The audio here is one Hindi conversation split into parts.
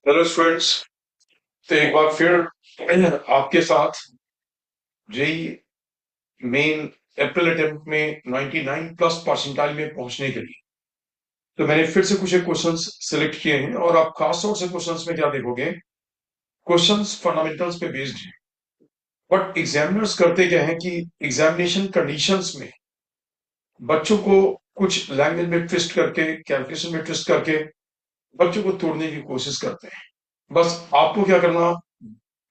Hello students. तो एक बार फिर आपके साथ जेई मेन अप्रैल अटेम्प्ट में 99 प्लस परसेंटाइल में पहुंचने के लिए तो मैंने फिर से कुछ एक क्वेश्चंस सिलेक्ट किए हैं और आप खास तौर से क्वेश्चंस में क्या देखोगे। क्वेश्चंस फंडामेंटल्स पे बेस्ड हैं, बट एग्जामिनर्स करते क्या है कि एग्जामिनेशन कंडीशंस में बच्चों को कुछ लैंग्वेज में ट्विस्ट करके, कैलकुलेशन में ट्विस्ट करके बच्चों को तोड़ने की कोशिश करते हैं। बस आपको क्या करना,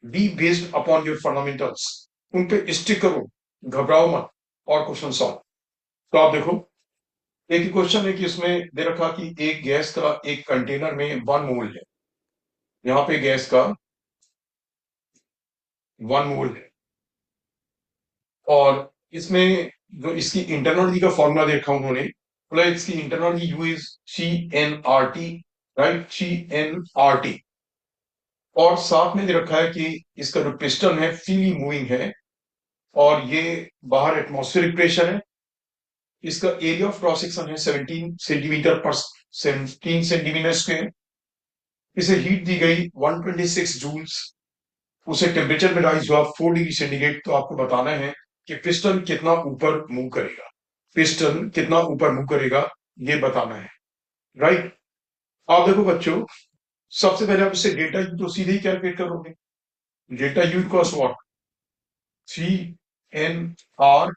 be based upon your fundamentals, उन पे स्टिक करो, घबराओ मत और क्वेश्चन सॉल्व। तो आप देखो, एक ही क्वेश्चन है कि इसमें दे रखा कि एक गैस का एक कंटेनर में 1 मोल है। यहाँ पे गैस का 1 मोल है और इसमें जो इसकी इंटरनल की का फॉर्मूला दे रखा उन्होंने, बोला इसकी इंटरनल की you is CnRT, right, CnRT। और साथ में दे रखा है कि इसका जो पिस्टन है फ्रीली मूविंग है और ये बाहर एटमॉस्फेरिक प्रेशर है। इसका एरिया ऑफ क्रॉस सेक्शन है 17 सेंटीमीटर इसे हीट दी गई 126 जूल्स। उसे टेम्परेचर में राइज हुआ 4 डिग्री सेंटीग्रेड। तो आपको बताना है कि पिस्टन कितना ऊपर मूव करेगा, पिस्टन कितना ऊपर मूव करेगा, ये बताना है, राइट। आप देखो बच्चों, सबसे पहले आप इससे डेटा यू तो सीधे ही कैलकुलेट करोगे। Data you equals what, 3 n r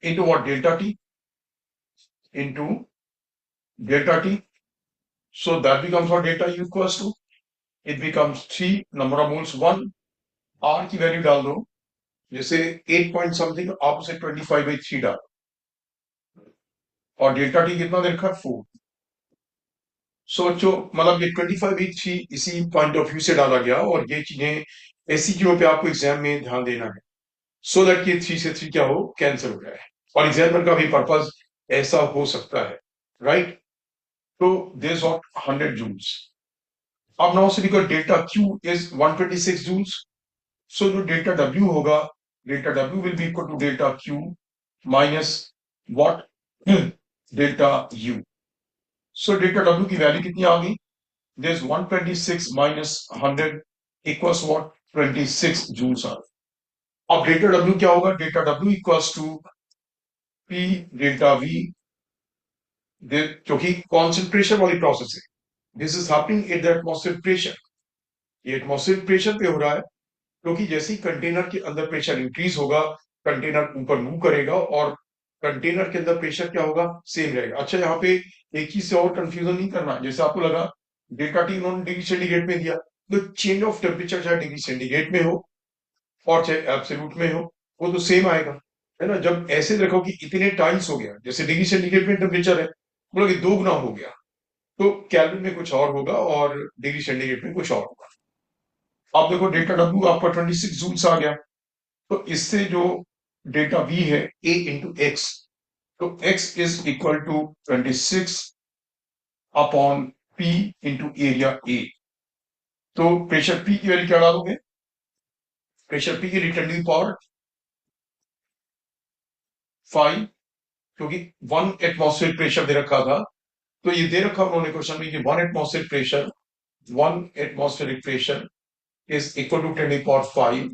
into what, delta t into delta t. So that becomes what delta u equals to, it becomes 3 number of moles 1, r की वैल्यू डाल दो, जैसे 8 पॉइंट समथिंग, आप उसे 25/3 डाल और डेल्टा टी कितना दे रखा है 4। सोचो, मतलब ये 25/3 इसी पॉइंट ऑफ व्यू से डाला गया और ये चीजें ऐसी चीजों पे आपको एग्जाम में ध्यान देना है, सो दैट ये 3 से 3 क्या हो, कैंसिल हो जाए। और एग्जामिनर का भी पर्पज ऐसा हो सकता है, राइट। तो दिस व्हाट 100 जूल्स। अब now say because delta Q is 126 joules, so जो डेल्टा डब्ल्यू होगा, delta W will be equal to delta Q minus what, delta U. So delta W की वैल्यू कितनी आ गई, this 126 minus 100 equals what, 26 joules आ गए। अब डेल्टा डब्ल्यू क्या होगा, delta W equals to P delta V, क्योंकि कॉन्सेंट्रेशन वाली प्रोसेस है, this is happening at the atmospheric pressure. ये एटमॉस्फेरिक प्रेशर पे हो रहा है, क्योंकि जैसे ही कंटेनर के अंदर प्रेशर इंक्रीज होगा, कंटेनर ऊपर मूव करेगा और कंटेनर के अंदर प्रेशर क्या होगा, सेम रहेगा। अच्छा, यहाँ पे एक चीज से और कंफ्यूजन नहीं करना, जैसे आपको लगा डेल्टा टी उन्होंने डिग्री सेंटीग्रेड में दिया, तो चेंज ऑफ टेम्परेचर चाहे डिग्री सेंटीग्रेड में हो और चाहे एब्सोल्यूट में हो, वो तो सेम आएगा, है ना। जब ऐसे देखो कि इतने टाइम्स हो गया, जैसे डिग्री सेंटीग्रेड में टेम्परेचर है, बोला कि 2 गुना हो गया, तो केल्विन में कुछ और होगा और डिग्री सेंटीग्रेड में कुछ और होगा। आप देखो डेल्टा डब्ल्यू आपका 26 जूल्स आ गया, तो इससे जो डेल्टा वी है ए इंटू एक्स, तो X is equal to 26 upon P into area A. तो प्रेशर पी की वैल्यू क्या डालोगे, प्रेशर पी की रिटर्निंग पावर 5, क्योंकि 1 एटमॉस्फेरिक प्रेशर दे रखा था, तो ये दे रखा उन्होंने क्वेश्चन में कि 1 atmospheric pressure is equal to 10 to the power 5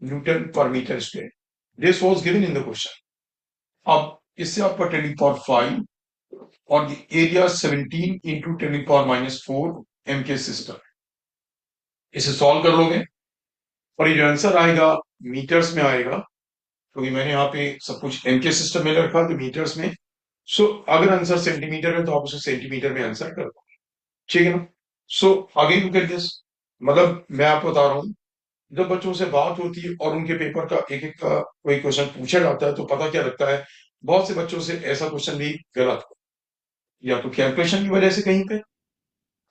Newton per meter square. This was given in the question. अब इससे आपका 10 to the power 5 और area 17 into 10 to the power -4 m के सिस्टम, इसे सॉल्व कर लोगे और ये जो आंसर आएगा मीटर्स में आएगा, क्योंकि मैंने यहाँ पे सब कुछ m के सिस्टम में रखा तो मीटर्स में। सो अगर आंसर सेंटीमीटर है तो आप उसे सेंटीमीटर में आंसर कर दो, ठीक है ना। So again look at this, मतलब मैं आपको बता रहा हूँ, जब बच्चों से बात होती है और उनके पेपर का एक एक का कोई क्वेश्चन पूछा जाता है, तो पता क्या लगता है, बहुत से बच्चों से ऐसा क्वेश्चन भी गलत हो, या तो कैलकुलेशन की वजह से कहीं पे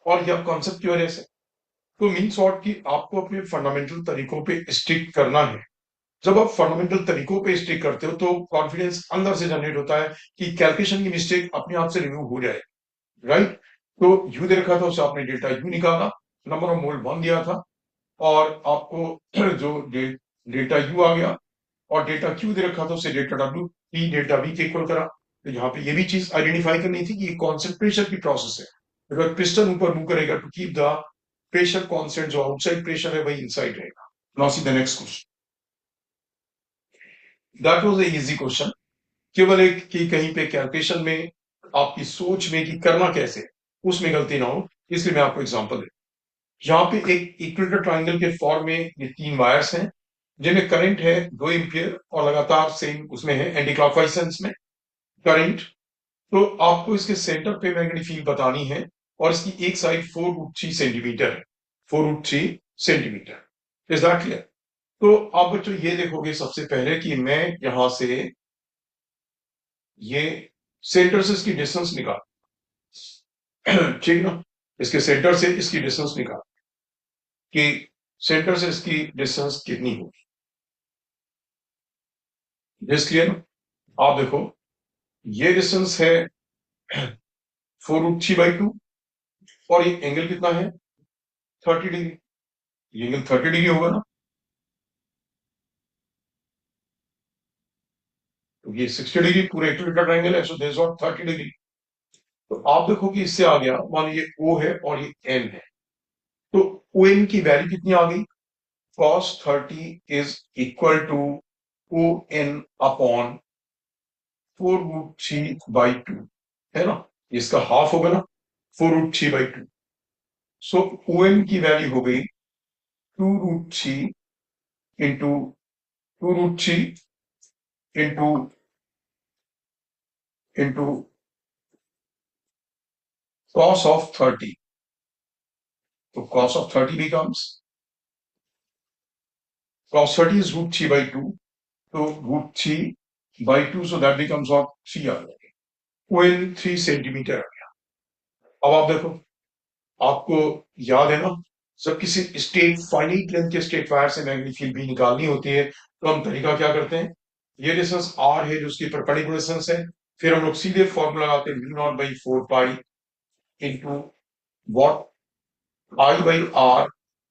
और या कॉन्सेप्ट की वजह से। तो मीन शॉर्ट की आपको अपने फंडामेंटल तरीकों पे स्टिक करना है। जब आप फंडामेंटल तरीकों पे स्टिक करते हो तो कॉन्फिडेंस अंदर से जनरेट होता है कि कैलकुलेशन की मिस्टेक अपने आप से रिमूव हो जाए, राइट। तो यू दे रखा था, उसे आपने डेल्टा यू निकाला, नंबर ऑफ मोल 1 दिया था और आपको जो डेल्टा यू आ गया और डेल्टा क्यू दे रखा था, उसे delta W T delta we के इक्वल करा। तो यहाँ पे ये भी चीज आइडेंटिफाई करनी थी कि ये कॉन्सेंट्रेशन की प्रोसेस है, अगर पिस्टन ऊपर मूव करेगा to keep the pressure constant जो आउटसाइड प्रेशर है वही इनसाइड रहेगा. Now see the next question. That was a easy question. केवल एक कि कहीं पे कैलकुलेशन में आपकी सोच में कि करना कैसे उसमें गलती ना हो, इसलिए मैं आपको एग्जांपल दे. यहाँ पे एक इक्विलेटरल ट्रायंगल के फॉर्म में ये 3 वायर्स हैं जिनमें करंट है 2 एम्पियर और लगातार सेम उसमें है एंटी क्लॉकवाइज सेंस में करंट. तो आपको इसके सेंटर पे मैग्नेटिक फील्ड बतानी है और इसकी एक साइड 4√3 सेंटीमीटर है. 4√3 सेंटीमीटर. Is that clear? तो आप बच्चों ये देखोगे सबसे पहले कि मैं यहां से ये सेंटर से इसकी डिस्टेंस निकाल. ठीक ना. इसके सेंटर से इसकी डिस्टेंस निकाल कि सेंटर से इसकी डिस्टेंस कितनी होगी. This clear? आप देखो ये डिस्टेंस है 4√3/2 और ये एंगल कितना है 30 डिग्री. ये एंगल 30 डिग्री होगा ना. तो ये 60 डिग्री पूरे इक्विलेटरल ट्रायंगल है. So this what 30 degree. तो आप देखो कि इससे आ गया मान लीजिए O है और ये N है. तो ओ एन की वैल्यू कितनी आ गई. cos 30 is equal to O N upon 4√3/2 है ना. इसका हाफ होगा ना 4√3/2. सो ओ एन की वैल्यू हो गई 2√3 into 2√3 into into cos of 30. तो cos of 30 becomes cos 30 is √3/2. तो √3/2 so that becomes what 3 आ गया. ON 3 सेंटीमीटर आ गया. अब आप देखो आपको याद है ना जब किसी स्टेट फाइनाइट लेंथ के स्टेट वायर से मैग्नेटिक फील्ड भी निकालनी होती है तो हम तरीका क्या करते हैं. ये डिस्टेंस r है जो उसकी परपेंडिकुलर डिस्टेंस है. फिर हम लोग सीधे फॉर्मूला लगाते हैं V0/4 into what I/r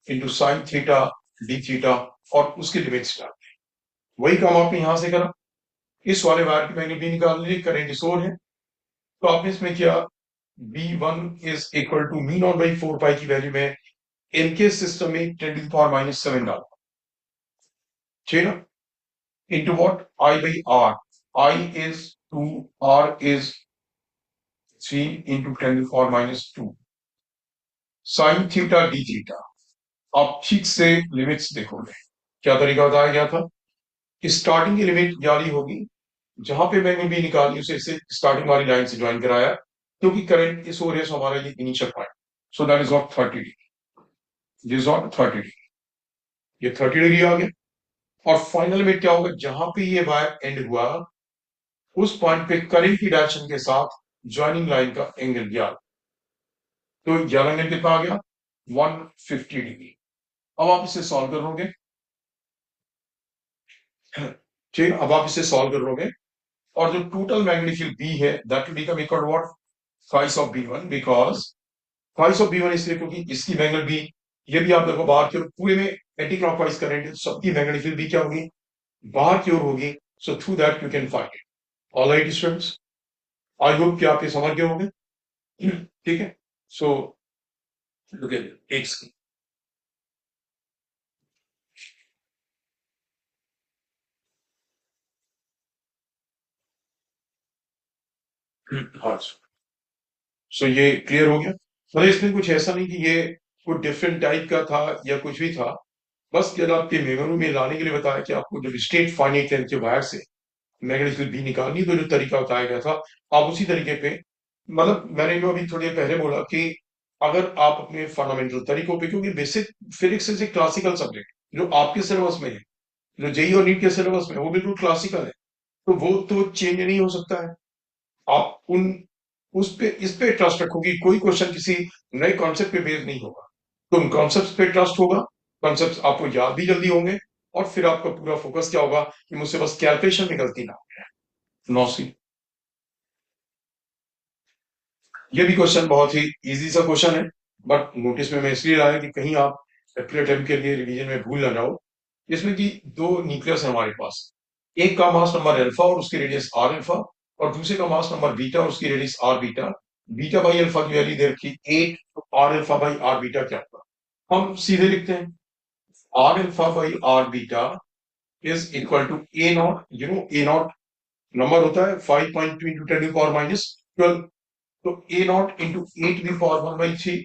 into sine theta D theta और उसकी लिमिट्स डालते हैं. वही काम आपने यहां से करा. इस वाले वायर की मैंने भी निकाल ली. करंट इस ओर है तो आपने इसमें किया V1 is equal to V0/4 की वैल्यू में इनके सिस्टम में 10⁻⁻7 डाला. ठीक है ना. Into what I/r. I is 2, R is 3 into 10⁻⁻2 sine theta D theta. आप ठीक से लिमिट्स देखोगे क्या तरीका बताया गया था. स्टार्टिंग की लिमिट जारी होगी जहां पे मैंने भी निकाली उसे इसे स्टार्टिंग वाली लाइन से ज्वाइन कराया क्योंकि करंट इस ओर है सो हमारा ये initial point. So that is not 30 degree. This not 30 degree. ये 30 डिग्री आ गया. और फाइनल में क्या होगा जहां पे ये वायर एंड हुआ उस पॉइंट पे करंट की डायरेक्शन के साथ ज्वाइनिंग लाइन का एंगल गया. तो यह एंगल कितना आ गया 150 डिग्री. अब आप इसे सॉल्व करोगे. ठीक. अब आप इसे सॉल्व करोगे और जो टोटल मैग्नेटिक फील्ड बी है that will become equal to what phis of B1 because phis of B1 इसलिए क्योंकि इसकी मैग्नेट भी ये भी आप देखो बाहर की ओर पूरे में एंटी क्लॉकवाइज करंट है सबकी मैग्नेटिक फील्ड भी क्या होगी बाहर की ओर होगी. So through that you can find it. All right students. I hope कि आप ये समझ गए होंगे. ठीक है. सो लुक एट एक सेकंड. हाँ. सो ये क्लियर हो गया. मतलब इसमें कुछ ऐसा नहीं कि ये कोई डिफरेंट टाइप का था या कुछ भी था. बस जब आपके मेमोरी में लाने के लिए बताया कि आपको जब स्टेट फाइनाइट लेंथ के वायर से मैग्नेटिक फील्ड भी निकालनी तो जो तरीका बताया गया था आप उसी तरीके पे मतलब मैंने जो अभी थोड़ी देर पहले बोला कि अगर आप अपने फंडामेंटल तरीकों पे क्योंकि basic physics is a classical subject जो आपके सिलेबस में है जो जेई और नीट के सिलेबस में है, वो बिल्कुल क्लासिकल है. तो वो तो चेंज नहीं हो सकता है. आप उन उस पे इस पे ट्रस्ट रखो कि कोई क्वेश्चन किसी नए कॉन्सेप्ट पे बेस्ड नहीं होगा. तो उन कॉन्सेप्ट पे ट्रस्ट होगा. कॉन्सेप्ट आपको याद भी जल्दी होंगे और फिर आपका पूरा फोकस क्या होगा कि मुझसे बस कैलकुलेशन में गलती ना हो. नौसी. ये भी क्वेश्चन बहुत ही इजी सा क्वेश्चन है बट नोटिस में मैं इसलिए लाया कि कहीं आप अगले अटेम्प्ट के लिए रिवीजन में भूल ना जाओ. इसमें कि दो न्यूक्लियस है हमारे पास. एक का मास नंबर अल्फा और उसकी रेडियस आर अल्फा और दूसरे का मास नंबर बीटा और उसकी radius R beta. Beta by alpha की वैल्यू दे रखी 8 तो R alpha by R beta क्या होगा. हम सीधे लिखते हैं R alpha by R beta is equal to A naught, A naught number होता है 5.2 इंटू 10⁻12, तो A naught into 8⁻1/3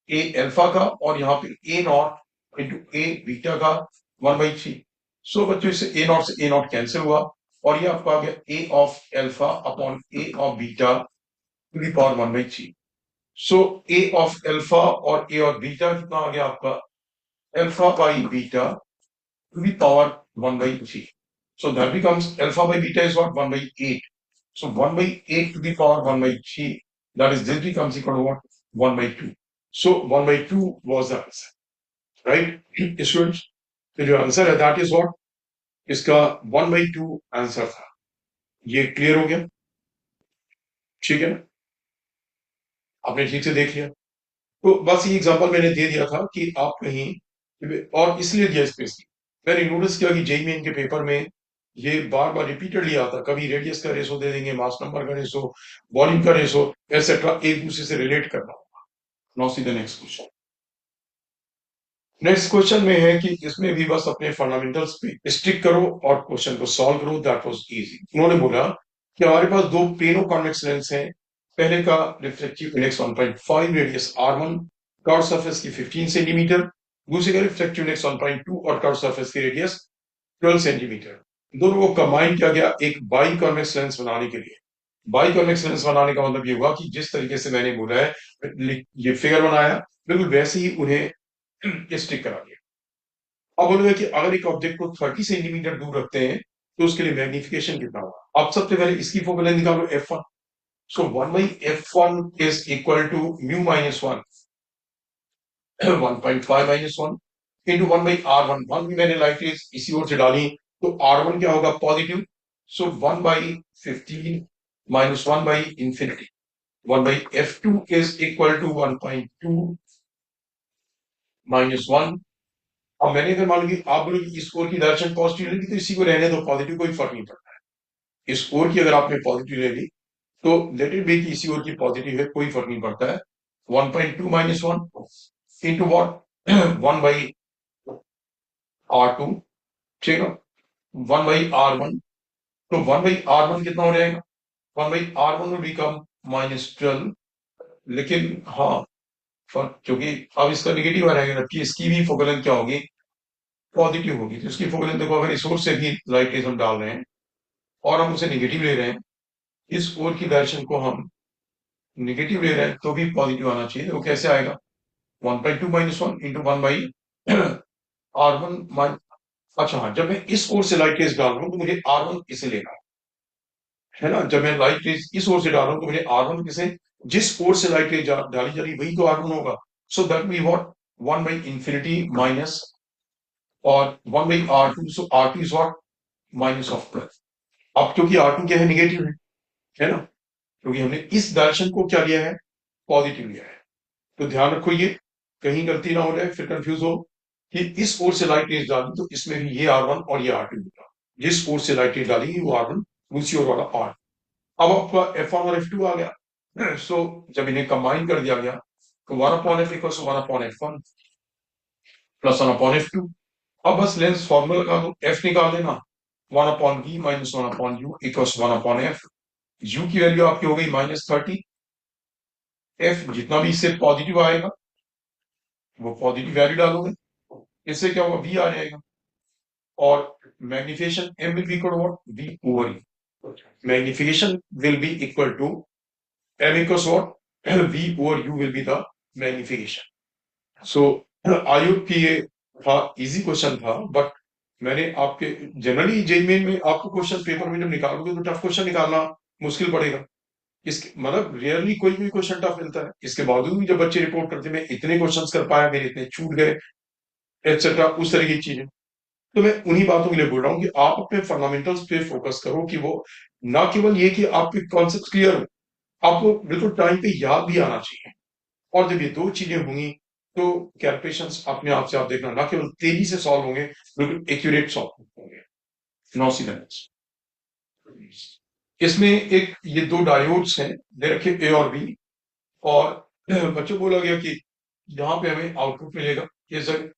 A alpha का, और यहाँ पे A naught into A beta का 1/3। सो बच्चों इससे ए नॉट से ए नॉट कैंसिल हुआ, और ये आपका आ गया A of alpha upon A of beta to the power 1/3। So A of alpha और ए ऑफ बीटा कितना आ गया आपका, alpha by beta to the power 1/3. So that becomes alpha by beta is what? 1/8. So 1/8 to the power 1/3. That is, this becomes equal to what? 1/2. So 1/2 was the answer. Right? Students, तो जो आंसर है that is what? इसका 1/2 आंसर था। ये क्लियर हो गया? ठीक है ना? आपने ठीक से देख लिया। तो बस ये एग्जांपल मैंने दे दिया था कि आप कहीं, और इसलिए दिया स्पेशली, मैंने नोटिस किया कि जेईई मेन के पेपर में ये बार बार रिपीटेडली आता, कभी रेडियस का रेशो दे देंगे, मास नंबर का रेशो, वॉल्यूम का रेशो, एटसेट्रा, एक दूसरे से रिलेट करना होगा। Now see the next question. Next question में है कि इसमें भी बस अपने फंडामेंटल्स पे स्टिक करो और क्वेश्चन को सॉल्व करो। That was easy. उन्होंने बोला कि हमारे पास दो प्लेनो कॉन्वेक्स लेंस हैं, पहले का reflective index 1.5, radius r1, curve surface की 15 सेंटीमीटर, दूसरे का रिफ्लेक्टिव इंडेक्स 1.2 और कर्व सरफेस की रेडियस 12 सेंटीमीटर। दोनों को कंबाइन किया गया एक बाई कॉन्वेक्स लेंस बनाने के लिए। बाई कॉन्वेक्स लेंस बनाने का मतलब ये हुआ कि जिस तरीके से मैंने बोला है, ये फिगर बनाया, बिल्कुल वैसे ही उन्हें स्टिक करा दिया। अब बोलोगे कि अगर एक ऑब्जेक्ट को 30 सेंटीमीटर दूर रखते हैं तो उसके लिए मैग्निफिकेशन कितना होगा। अब सबसे पहले इसकी फोकल लेंथ निकालो f1। So 1/f1 is equal to mu minus 1, 1.5 minus 1 into 1/r1। 1 भी मैंने लाइट रेज इसी ओर से डाली, तो r1 क्या होगा, positive. So 1/15 minus 1/infinity, 1/f2 is equal to 1.2 minus 1। अब मैंने अगर मान ली आप बोलोगे इस ओर की डायरेक्शन पॉजिटिव ले ली, तो इसी को रहने दो, पॉजिटिव, कोई फर्क नहीं पड़ता है। इस ओर की अगर आपने पॉजिटिव ले ली तो लेट इट बी कि इसी ओर की पॉजिटिव है, कोई फर्क नहीं पड़ता है। 1.2 माइनस 1 इंटू वॉट 1/r2, ठीक है, 1/r1। तो 1/r1 कितना हो जाएगा, 1/r1 विल बिकम -12। लेकिन हाँ, क्योंकि अब इसका निगेटिव आ जाएगा, जबकि इसकी भी फोकल लेंथ क्या होगी, पॉजिटिव होगी। तो इसकी फोकल लेंथ देखो, अगर इस ओर से भी लाइट रेज हम डाल रहे हैं और हम उसे निगेटिव ले रहे हैं, इस ओर की डायरेक्शन को हम निगेटिव ले रहे हैं, तो भी पॉजिटिव आना चाहिए। वो कैसे आएगा, 1.2 माइनस 1 इंटू 1/r1 अच्छा हाँ, जब मैं इस ओर से लाइट रेज डाल रहा हूं तो मुझे r1 इसे लेना है ना। जब मैं लाइट रेज इस ओर से डाल रहा हूं तो मुझे r1 किसे, जिस ओर से लाइट रेज डाली जा रही वही तो r1 होगा। So that mean what, 1/infinity minus और 1/r2। So r2 is what, minus of 12। अब क्योंकि r2 क्या है, निगेटिव है ना, क्योंकि हमने इस डायरेक्शन को क्या लिया है, पॉजिटिव लिया है। तो ध्यान रखो, ये कहीं गलती ना हो जाए, फिर कंफ्यूज हो कि इस ओर से लाइट रेज डाली तो इसमें भी ये r1 और ये r2 होगा। जिस ओर से लाइट रेज डालेगी वो r1, दूसरी ओर वाला r। अब आपका f1 और f2 आ गया। सो जब इन्हें कंबाइन कर दिया गया तो 1/f equals to 1/f1 plus 1/f2। अब बस लेंस फॉर्मूला लगा दो, f निकाल देना, 1/v minus 1/u equals 1/f। u की वैल्यू आपकी हो गई -30। f जितना भी इससे पॉजिटिव आएगा वो पॉजिटिव वैल्यू डालोगे, इससे क्या होगा, v आ जाएगा। और magnification m will be equal to what, v over e। Magnification will be equal to m equals what, v over u will be the magnification. So I hope कि ये था, इजी क्वेश्चन था, बट मैंने आपके जनरली जेईई मेन में आपको क्वेश्चन पेपर में जब निकालोगे तो टफ क्वेश्चन निकालना मुश्किल पड़ेगा। इसके मतलब रियरली कोई भी क्वेश्चन टफ मिलता है, इसके बावजूद भी जब बच्चे रिपोर्ट करते हैं मैं इतने क्वेश्चंस कर पाया, मेरे इतने छूट गए, एटसेट्रा, उस तरह की चीजें। तो मैं उन्हीं बातों के लिए बोल रहा हूँ कि आप अपने फंडामेंटल्स पे फोकस करो, कि वो ना केवल ये कि आपके कॉन्सेप्ट क्लियर हो, आपको बिल्कुल टाइम पे याद भी आना चाहिए। और जब ये दो चीजें होंगी तो कैलकुलेशंस अपने आप से आप देखना ना केवल तेजी से सॉल्व होंगे, बिल्कुल एक्यूरेट सॉल्व होंगे। नौ सी इसमें एक ये दो डायोड्स हैं दे रखे, ए और बी, और बच्चों बोला गया कि यहाँ पे हमें आउटपुट मिलेगा ये सर,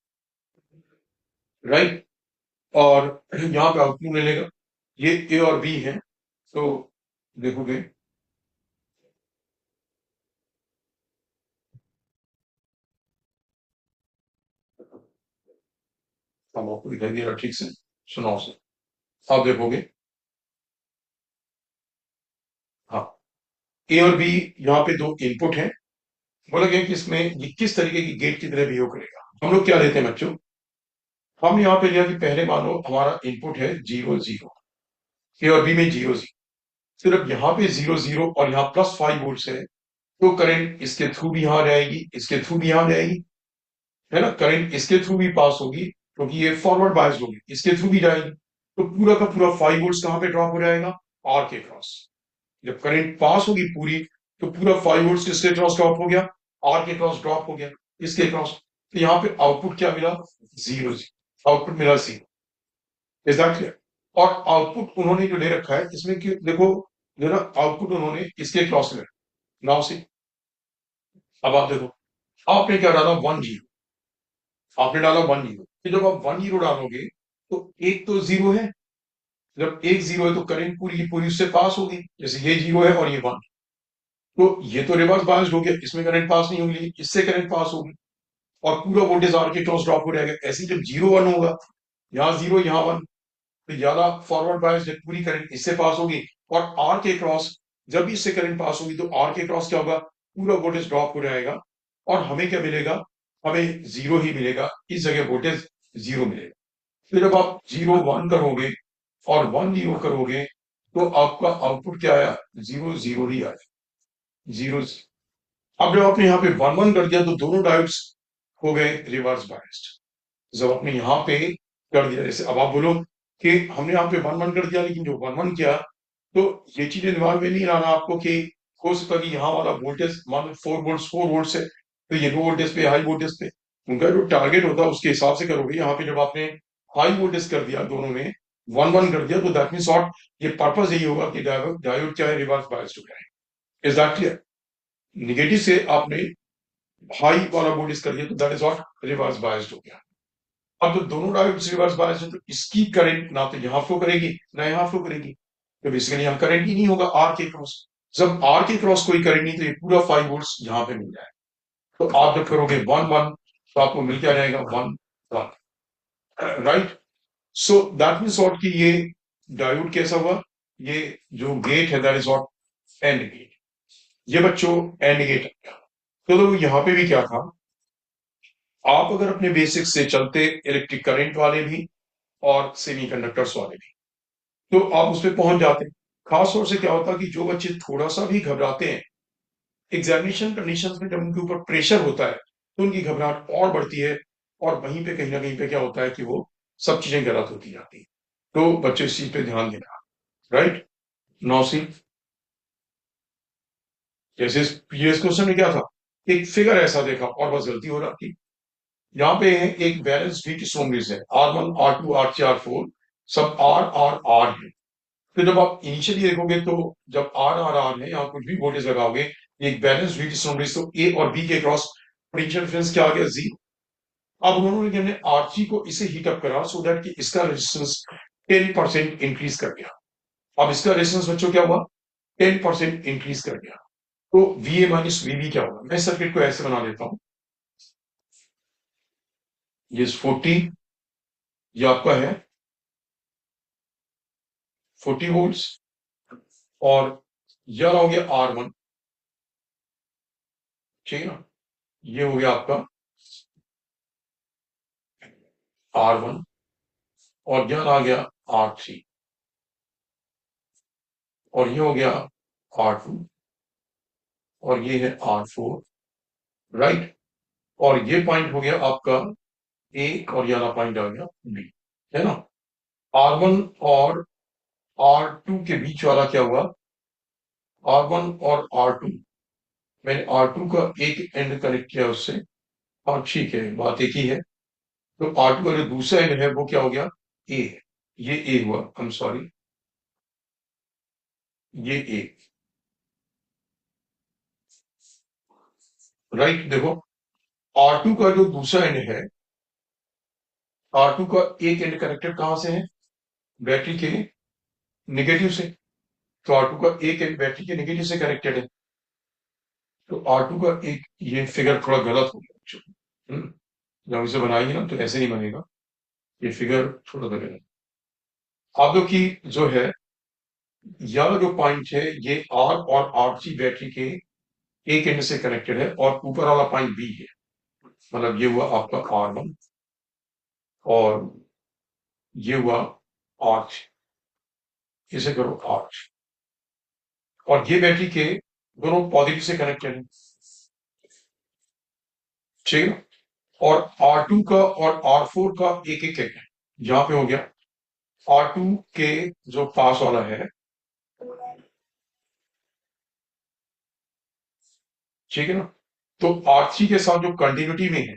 राइट, और यहाँ पे आउटपुट मिलेगा, ये ए और बी है। तो देखोगे हम आपको दिखाई दे रहा ठीक से, सुनाओ से, आप देखोगे, हाँ, ए और बी यहाँ पे दो इनपुट है। बोला गया कि इसमें ये किस तरीके की गेट की तरह बिहेव करेगा। हम लोग क्या लेते हैं बच्चों, हम यहाँ पे लिया कि पहले मान लो हमारा इनपुट है 0 0, ए और बी में 0 0, सिर्फ यहाँ पे 0 0 और यहाँ +5 वोल्ट है, तो करंट इसके थ्रू भी यहाँ जाएगी, इसके थ्रू भी यहाँ जाएगी, है ना, करंट इसके थ्रू भी पास होगी क्योंकि ये फॉरवर्ड बायस होगी, इसके थ्रू भी जाएगी, तो पूरा का पूरा 5 वोल्ट कहाँ पे ड्रॉप हो जाएगा, आर के क्रॉस। जब करंट पास होगी पूरी, तो पूरा 5 वोल्ट किसके क्रॉस ड्रॉप हो गया, आर के क्रॉस ड्रॉप हो गया, इसके क्रॉस। तो यहाँ पे आउटपुट क्या मिला, 0 0, आउटपुट मिला 0। Is that clear. और आउटपुट उन्होंने जो ले रखा है इसमें कि देखो, जो ना आउटपुट उन्होंने इसके क्रॉस में, नाउ से, अब आप देखो, आपने क्या डाला, 1 0, आपने डाला 1 0, फिर जब आप 1 0 डालोगे तो एक तो 0 है, जब एक 0 है तो करंट पूरी की पूरी उससे पास होगी, जैसे ये 0 है और ये 1, तो ये तो रिवर्स बायस्ड हो गया, इसमें करंट पास नहीं होगी, इससे करंट पास होगी, और पूरा वोल्टेज आर के क्रॉस ड्रॉप हो जाएगा। ऐसे ही जब 0 1 होगा, यहाँ 0 यहाँ 1, तो ज्यादा फॉरवर्ड बायस जब पूरी करंट इससे पास होगी, और आर के क्रॉस जब भी इससे करंट पास होगी तो आर के क्रॉस क्या होगा, पूरा वोल्टेज ड्रॉप हो जाएगा, और हमें क्या मिलेगा, हमें 0 ही मिलेगा, इस जगह वोल्टेज 0 मिलेगा। फिर जब आप 0 1 करोगे और 1 0 करोगे, तो आपका आउटपुट क्या आया, 0 0 ही आया, 0। अब जब आपने यहाँ पे 1 1 कर दिया तो दोनों डायोड्स हो गए रिवर्स बायस्ड। जब आपने यहाँ पे कर दिया, जैसे अब आप बोलो कि हमने यहाँ पे 1 1 कर दिया, लेकिन जो 1 1 किया, तो ये चीजें दिमाग में नहीं लाना आपको कि हो सकता कि यहाँ वाला वोल्टेज मान लो 4 वोल्ट से, तो ये लो वोल्टेज पे हाई वोल्टेज पे, उनका जो टारगेट होता है उसके हिसाब से करोगे। यहाँ पे जब आपने हाई वोल्टेज कर दिया, दोनों में 1 1 कर दिया, तो दैट मीन शॉर्ट, ये पर्पज यही होगा कि डायोड क्या है, रिवर्स बायस्ड हो जाए। Is that clear. निगेटिव से आपने हाई वाला वोल्टेज कर दिया तो that is what, reverse biased हो गया। अब जब दोनों डायोड्स रिवर्स बायस्ड है तो इसकी करंट ना तो यहाँ फ्लो करेगी ना यहाँ फ्लो करेगी, तो बेसिकली यहाँ करंट ही नहीं होगा आर के क्रॉस। जब आर के क्रॉस कोई करंट नहीं, तो ये पूरा 5 वोल्ट यहाँ पे मिल जाए। तो आप जब करोगे 1 1, तो आपको मिल क्या जाएगा, 1 1, right. So that means what कि ये डायोड कैसा हुआ, ये जो गेट है that is what, AND gate. ये बच्चों एंड गेट। तो यहाँ पे भी क्या था, आप अगर अपने बेसिक से चलते इलेक्ट्रिक करंट वाले भी और सेमीकंडक्टर्स वाले भी, तो आप उस पर पहुंच जाते। खास तौर से क्या होता है कि जो बच्चे थोड़ा सा भी घबराते हैं एग्जामिनेशन कंडीशंस में, जब उनके ऊपर प्रेशर होता है तो उनकी घबराहट और बढ़ती है, और वहीं पे कहीं ना कहीं पे क्या होता है कि वो सब चीजें गलत होती जाती है। तो बच्चे इस चीज पे ध्यान देना, राइट। नौ सी, जैसे प्रीवियस क्वेश्चन में क्या था, एक फिगर ऐसा देखा और बस गलती हो रहा थी। यहाँ पे एक बैलेंस वीट स्टोनरीज है, R1 R2 R3 R4, सब आर आर आर है। तो जब आप इनिशियली देखोगे तो जब आर आर आर है, यहाँ कुछ भी वोल्टेज लगाओगे, ये एक बैलेंस वीट स्टोनरीज, तो ए और बी के क्रॉस पोटेंशियल डिफरेंस क्या आ गया, 0। अब उन्होंने हमने आर3 को इसे हीटअप करा सो दैट कि इसका रेजिस्टेंस 10% इंक्रीज कर गया। अब इसका रेजिस्टेंस बच्चों क्या हुआ, 10% इंक्रीज कर गया। तो V A minus V B क्या होगा, मैं सर्किट को ऐसे बना देता हूं, ये 40, ये आपका है 40 वोल्ट, और यह हो गया R1, ठीक है ना, ये हो गया आपका R1, और यह आ गया R3, और ये हो गया R2, और ये है R4, राइट। और ये पॉइंट हो गया आपका ए, और ये वाला पॉइंट आ गया बी, है ना। R1 और R2 के बीच वाला क्या हुआ, R1 और R2, मैंने R2 का एक एंड कनेक्ट किया उससे, और ठीक है बात एक ही है। तो R2 का जो दूसरा एंड है वो क्या हो गया, ए, ये ए हुआ, आई एम सॉरी, ये ए, राइट। देखो R2 का जो दूसरा एंड है, R2 का एक एंड कनेक्टेड कहां से है? बैटरी के नेगेटिव से। तो R2 का एक एंड बैटरी के नेगेटिव से कनेक्टेड है। तो R2 का एक, ये फिगर थोड़ा गलत हो गया। जब इसे बनाएंगे ना तो ऐसे नहीं बनेगा, ये फिगर थोड़ा गलत। अब जो की जो है, यह जो पॉइंट है ये R और R3 बैटरी के एक एंड से कनेक्टेड है और ऊपर वाला पॉइंट B है। मतलब ये हुआ आपका R1 और ये हुआ R3। इसे करो R3 और ये बैटरी के दोनों पॉजिटिव से कनेक्टेड है, ठीक है। और R2 का और R4 का एक एक है, यहां पे हो गया R2 के जो पास वाला है, ठीक है ना। तो R3 के साथ जो कंटिन्यूटी में है,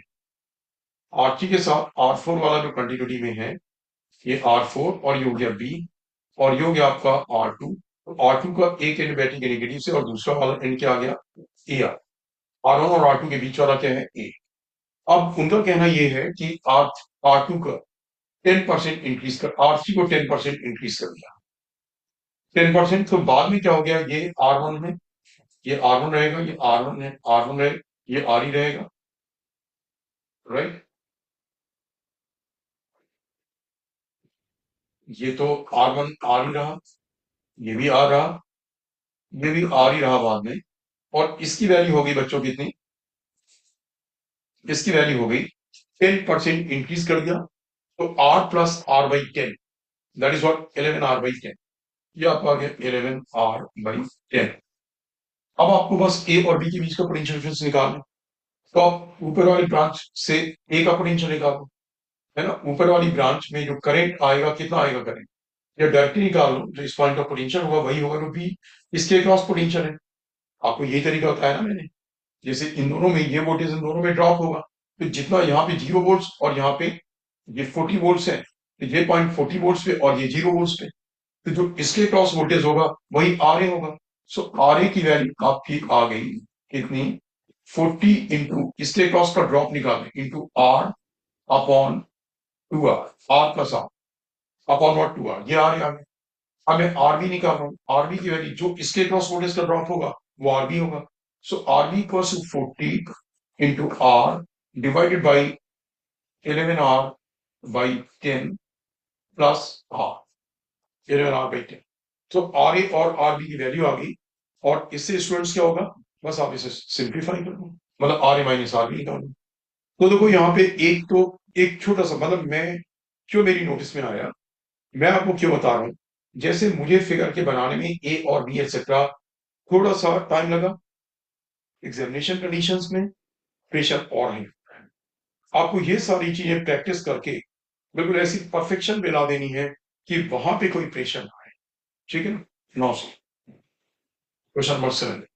R3 के साथ R4 वाला जो कंटिन्यूटी में है, ये R4 और ये हो गया B और ये हो गया आपका R2। R2 का एक एंड बैटरी के नेगेटिव से और दूसरा वाला एंड क्या आ गया? AR। R1 और R2 के बीच वाला क्या है? A। अब उनका कहना यह है कि R2 का 10% इंक्रीज कर, R3 को 10% इंक्रीज कर दिया। 10%। तो बाद में क्या हो गया? ये R1 में, ये R1 रहेगा, ये R1 है, R1 रहेगा, ये RE रहेगा, राइट। ये तो R1 RE रहा, ये भी R रहा, ये भी RE रहा बाद में। और इसकी वैल्यू हो गई बच्चों कितनी? इसकी वैल्यू हो गई 10% इंक्रीज कर दिया, तो R plus R by 10, that is what 11R/10। ये आपको आ गया 11R/10। अब आपको बस ए और बी के बीच का पोटेंशियल डिफरेंस निकालना है। तो आप ऊपर वाली ब्रांच से ए का पोटेंशियल निकालो, है ना। ऊपर वाली ब्रांच में जो करंट आएगा, कितना आएगा करंट, या डायरेक्टली निकाल लो, जो इस पॉइंट का पोटेंशियल होगा वही होगा जो बी इसके क्रॉस पोटेंशियल है। आपको यही तरीका बताया ना मैंने। जैसे इन दोनों में ये वोल्टेज इन दोनों में ड्रॉप होगा, तो जितना यहाँ पे 0 वोल्ट और यहाँ पे ये 40 वोल्ट है, तो ये पॉइंट 40 वोल्ट पे और ये 0 वोल्ट पे, तो जो इसके क्रॉस वोल्टेज होगा वही आर ए होगा। सो आर ए की वैल्यू आपकी आ गई कितनी? 40 इंटू इसके क्रॉस का ड्रॉप निकालें into R upon 2R, R plus R upon not 2R, ये आर ए आ गया। अब मैं आरबी निकाल रहा हूं, आरबी की वैल्यू जो इसके क्रॉस वोल्टेज का ड्रॉप होगा वो आरबी होगा। So RB equals to 40 into R divided by 11R/10 plus R, 11R/10। तो आर ए और आरबी की वैल्यू आ गई। और इससे स्टूडेंट्स क्या होगा? बस आप इसे सिंप्लीफाई कर दो, मतलब आर ए माइनस आरबी निकाल दो। तो देखो यहाँ पे एक तो एक छोटा सा, मतलब मैं क्यों मेरी नोटिस में आया, मैं आपको क्यों बता रहा हूं, जैसे मुझे फिगर के बनाने में ए और बी एक्सेट्रा थोड़ा सा टाइम लगा, एग्जामिनेशन कंडीशंस में प्रेशर और है। आपको ये सारी चीजें प्रैक्टिस करके बिल्कुल ऐसी परफेक्शन पे ला देनी है कि वहां पे कोई प्रेशर ना आए, ठीक है ना। 900 क्वेश्चन नंबर 7,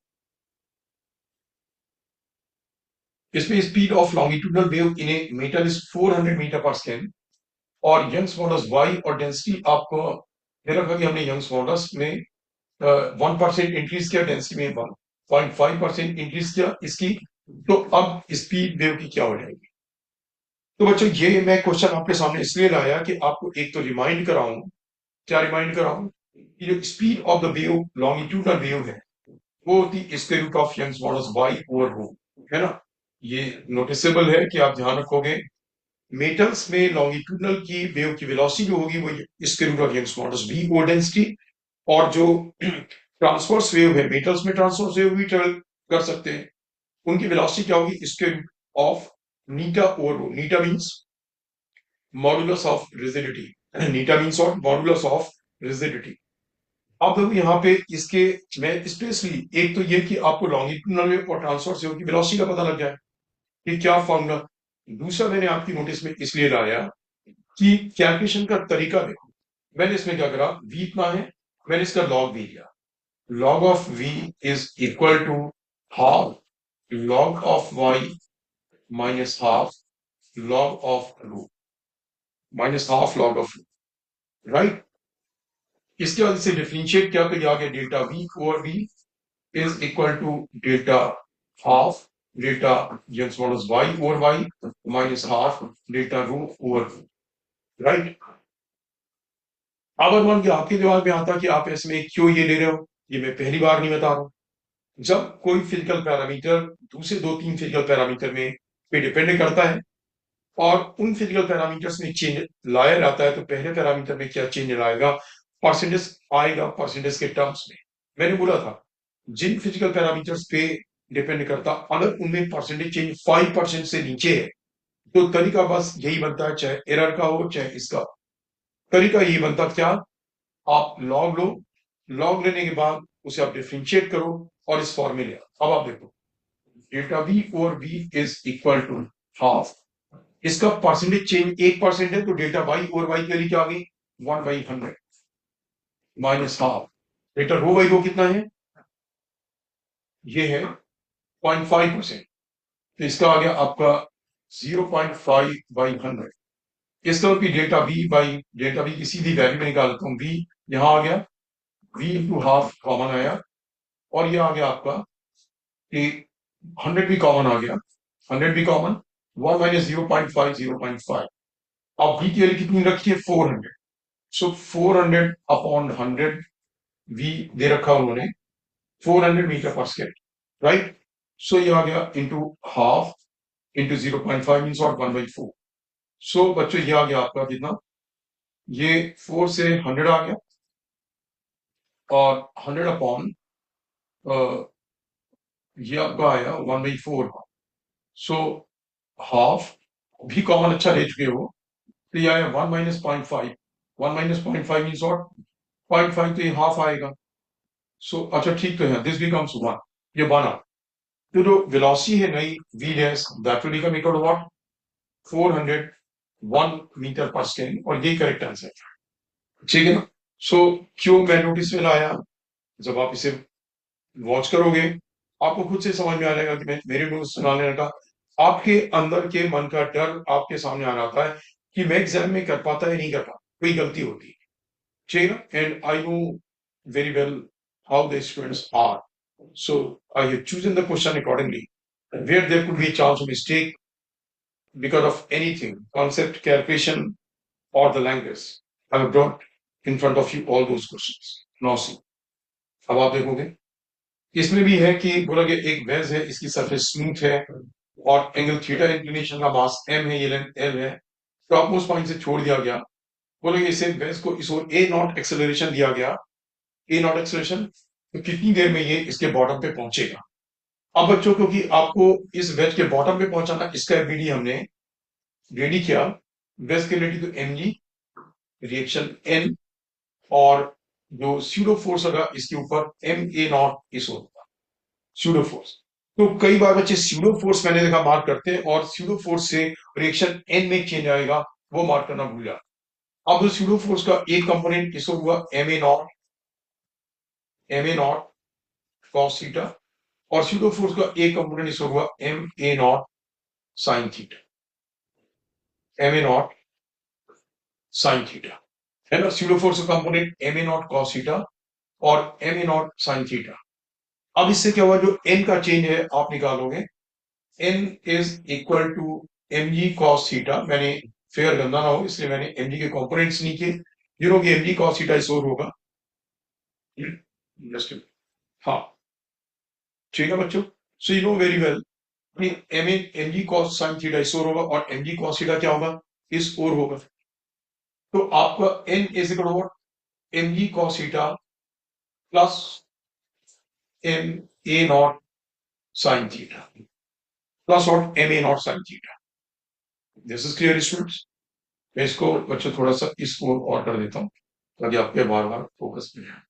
इसमें speed of longitudinal wave in a metre is 400 metre पर सेकेंड और यंग्स मॉडल्स वाई और डेंसिटी आपको दे रखा कि हमने यंग्स मॉडल्स में 1% इंक्रीज किया, डेंसिटी में 1.5% इंक्रीज किया इसकी। तो अब स्पीड वेव की क्या हो जाएगी? तो बच्चों ये मैं क्वेश्चन आपके सामने इसलिए लाया कि आपको एक तो रिमाइंड कराऊं, क्या रिमाइंड कराऊं, कि जो speed of the wave longitudinal wave है वो होती square root of Young's modulus Y over rho, है ना। ये नोटिसेबल है कि आप ध्यान रखोगे, मेटल्स में लॉन्गिट्यूडनल की वेव की वेलोसिटी जो होगी वो square root of Young's modulus V O density. और जो ट्रांसवर्स वेव है, मेटल्स में ट्रांसवर्स वेव भी ट्रेवल कर सकते हैं, उनकी वेलोसिटी क्या होगी? Square root of eta over rho. Eta means modulus of rigidity, eta means और मॉडुलस ऑफ रिजिडिटी। अब देखो यहाँ पे इसके, मैं स्पेशली एक तो ये कि आपको लॉन्गिट्यूडनल वेव और ट्रांसवर्स वेव की वेलोसिटी का पता लग जाए कि क्या फॉर्मूला। दूसरा मैंने आपकी नोटिस में इसलिए लाया कि कैलकुलेशन का तरीका देखो। मैंने इसमें क्या करा, v इतना है, मैंने इसका लॉग भी लिया। log of v is equal to half log of y minus half log of root minus half log of root, right. इसके बाद इसे डिफरेंशिएट किया तो ये आ गया delta v over v is equal to delta half delta James modulus Y over Y minus half delta rho over, right. अब मान के आपके दिमाग में आता कि आप इसमें क्यों ये ले रहे हो, ये मैं पहली बार नहीं बता रहा हूं। जब कोई फिजिकल पैरामीटर दूसरे दो तीन फिजिकल पैरामीटर में पे डिपेंड करता है और उन फिजिकल पैरामीटर्स में चेंज लाया जाता है, तो पहले पैरामीटर में क्या चेंज लाएगा, परसेंटेज आएगा परसेंटेज के टर्म्स में। मैंने बोला था जिन फिजिकल पैरामीटर्स पे डिपेंड करता, अगर उनमें परसेंटेज चेंज 5% से नीचे है तो तरीका बस यही बनता है, चाहे एरर का हो चाहे इसका, तरीका यही बनता क्या, आप लॉग लो, लॉग लेने के बाद उसे आप डिफरेंशिएट करो और इस फॉर्मूले, अब आप देखो delta v over v is equal to half, इसका परसेंटेज चेंज 1% है तो डेल्टा y ओवर y की वैल्यू क्या आ गई 1/100 minus half, delta rho by rho कितना है, ये है 0.5%, तो इसका आ गया आपका 0.5/100। इसका मतलब डेल्टा v की सीधी वैल्यू में निकालता हूं, v यहां आ गया, v इंटू हाफ कॉमन आया और ये आ गया आपका कि 100 भी कॉमन आ गया, 100 भी कॉमन, 1 माइनस 0.5 0.5, अब v की वैल्यू कितनी रखी है 400, सो 400 अपॉन 100 v दे रखा उन्होंने 400 मीटर पर सेकेंड, राइट। सो ये आ गया इंटू हाफ इंटू 0.5 मीन्स और 1/4। सो बच्चों ये आ गया आपका कितना, ये 4 से 100 आ गया और 100 अपॉन ये आपका आया 1/4। सो हाफ भी कॉमन अच्छा ले चुके हो, तो ये आया 1 माइनस 0.5, 1 माइनस 0.5 मीन्स और 0.5, तो ये हाफ आएगा। सो अच्छा ठीक तो है, दिस बिकम्स 1, ये बना, तो जो वेलोसिटी है नई v dash that will become equal to what 401 metre पर सेकेंड, और ये करेक्ट आंसर, ठीक है ना। सो क्यों मैं नोटिस में लाया, जब आप इसे वॉच करोगे आपको खुद से समझ में आ जाएगा कि मैं मेरे नोट्स सुनाने लगा, आपके अंदर के मन का डर आपके सामने आ जाता है कि मैं एग्जाम में कर पाता है नहीं कर पाता, कोई गलती होती है, ठीक है ना। And I know very well how the students are. So I have chosen the question accordingly. Where there could be a chance of mistake because of anything, concept, calculation, or the language, I have brought in front of you all those questions. Now see, अब आप देखोगे इसमें भी है कि बोला कि एक वेज है, इसकी सरफेस स्मूथ है और एंगल थीटा इंक्लिनेशन का मास m है, ये लेंथ l है, टॉप मोस्ट पॉइंट से छोड़ दिया गया, बोले इसे वेज को इस ओर a नॉट एक्सेलरेशन दिया गया, ए नॉट एक्सेलरेशन, तो कितनी देर में ये इसके बॉटम पे पहुंचेगा। अब बच्चों क्योंकि आपको इस वेज के बॉटम पे पहुंचाना, इसका एफबीडी हमने रेडी किया, वेज के रिलेटेड तो एम जी रिएक्शन एन, और जो स्यूडो फोर्स होगा इसके ऊपर एम ए नॉट इस होगा स्यूडो फोर्स। तो कई बार बच्चे स्यूडो फोर्स मैंने देखा मार्क करते हैं और स्यूडो फोर्स से रिएक्शन एन में चेंज आएगा वो मार्क करना भूल जाए। अब स्यूडो फोर्स का एक कंपोनेंट इसको हुआ M A naught cos theta, और स्यूडो फोर्स का एक कंपोनेंट इसको हुआ M A naught sine theta, M A naught sine theta, है ना। स्यूडो फोर्स का component M A naught cos theta और M A naught sine theta. अब इससे क्या हुआ, जो एन का चेंज है आप निकालोगे, N is equal to M G cos theta, मैंने फेयर गंदा ना हो इसलिए मैंने एम जी के कंपोनेंट्स नहीं किए, यू नो कि एम जी कॉस थीटा इस ओर होगा, हाँ ठीक है बच्चों। So you know very well M G cos sine theta इस ओर होगा और एम जी कॉस थीटा क्या होगा इस ओर होगा, तो आपका N is equal to M G cos theta plus M A naught sine theta plus और M A naught sine theta. This is clear students. मैं इसको बच्चों थोड़ा सा इस ओर और कर देता हूं ताकि आपके बार बार फोकस में जाए।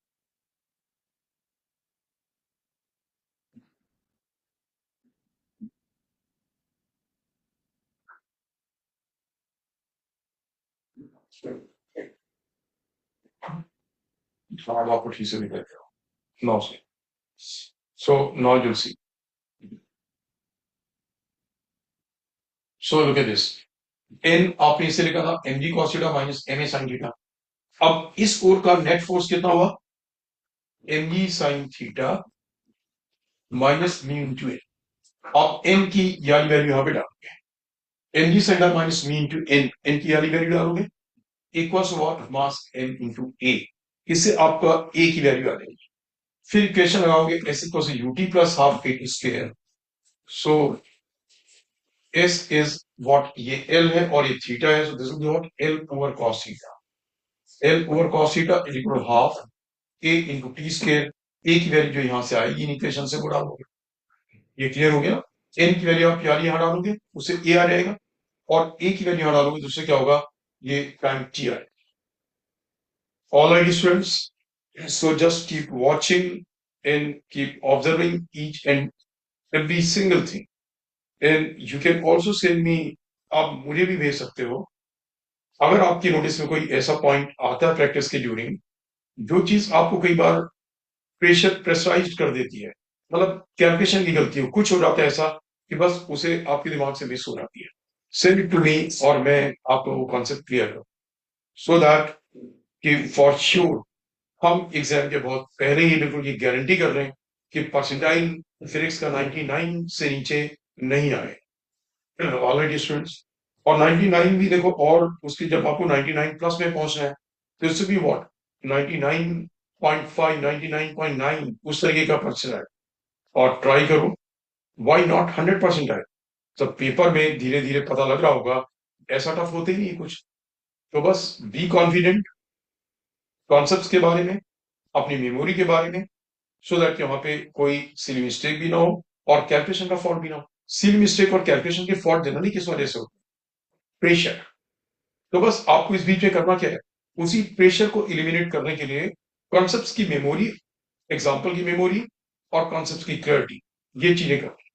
हाँ आपको ठीक से निकल गया नौ से, so now you'll see. So look at this. N आपने इसे लिखा था M G cos theta minus M A sine theta. अब इस ओर का नेट फोर्स कितना हुआ M G sine theta minus mu into A, आप n की याली वैल्यू यहां पे डालोगे, N G centre minus mu into N, N की याली वैल्यू डालोगे equals what mass m into A, इससे आपका a की वैल्यू आ जाएगी। फिर इक्वेशन लगाओगे s equals U T plus half A T square, so s is what, ये l है और ये थीटा है, so this will be what l over cos theta, l over cos theta is equal half a into T square, a की वैल्यू जो यहां से आएगी इन इक्वेशन से वो डालोगे, ये क्लियर हो गया। n की वैल्यू आप यार यहां डालोगे उससे a आ जाएगा, और a की वैल्यू यहां डालोगे तो उससे क्या होगा, ये टाइम t आएगा। All right, students, so just keep watching and keep observing each and every single thing. And you can also send me, आप मुझे भी भेज सकते हो अगर आपकी नोटिस में कोई ऐसा पॉइंट आता है प्रैक्टिस के ड्यूरिंग, जो चीज आपको कई बार प्रेशराइज कर देती है, मतलब कैलकुलेशन की गलती हो, कुछ हो जाता है ऐसा कि बस उसे आपके दिमाग से मिस हो जाती है, सेंड इट टू मी और मैं आपको वो कॉन्सेप्ट क्लियर करूं, सो दैट कि फॉर श्योर हम एग्जाम के बहुत पहले ही बिल्कुल ये गारंटी कर रहे हैं कि परसेंटाइल फिजिक्स का 99 से नीचे नहीं आए ऑलरेडी स्टूडेंट्स। और 99 भी देखो, और उसकी जब आपको 99 प्लस में पहुंचना है तो इससे भी व्हाट 99.5 99.9 उस तरीके का परसेंट है, और ट्राई करो, व्हाई नॉट 100% आए। जब पेपर में धीरे धीरे पता लग रहा होगा, ऐसा टफ होते ही नहीं कुछ, तो बस बी कॉन्फिडेंट कॉन्सेप्ट्स के बारे में, अपनी मेमोरी के बारे में, सो दैट कि वहां पे कोई सिली मिस्टेक भी ना हो और कैलकुलेशन का फॉल्ट भी ना हो। सिली मिस्टेक और कैलकुलेशन के फॉल्ट जनरली किस वजह से होते हैं, प्रेशर। तो बस आपको इस बीच में करना क्या है, उसी प्रेशर को एलिमिनेट करने के लिए कॉन्सेप्ट्स की मेमोरी, एग्जाम्पल की मेमोरी और कॉन्सेप्ट्स की क्लैरिटी, ये चीजें करनी।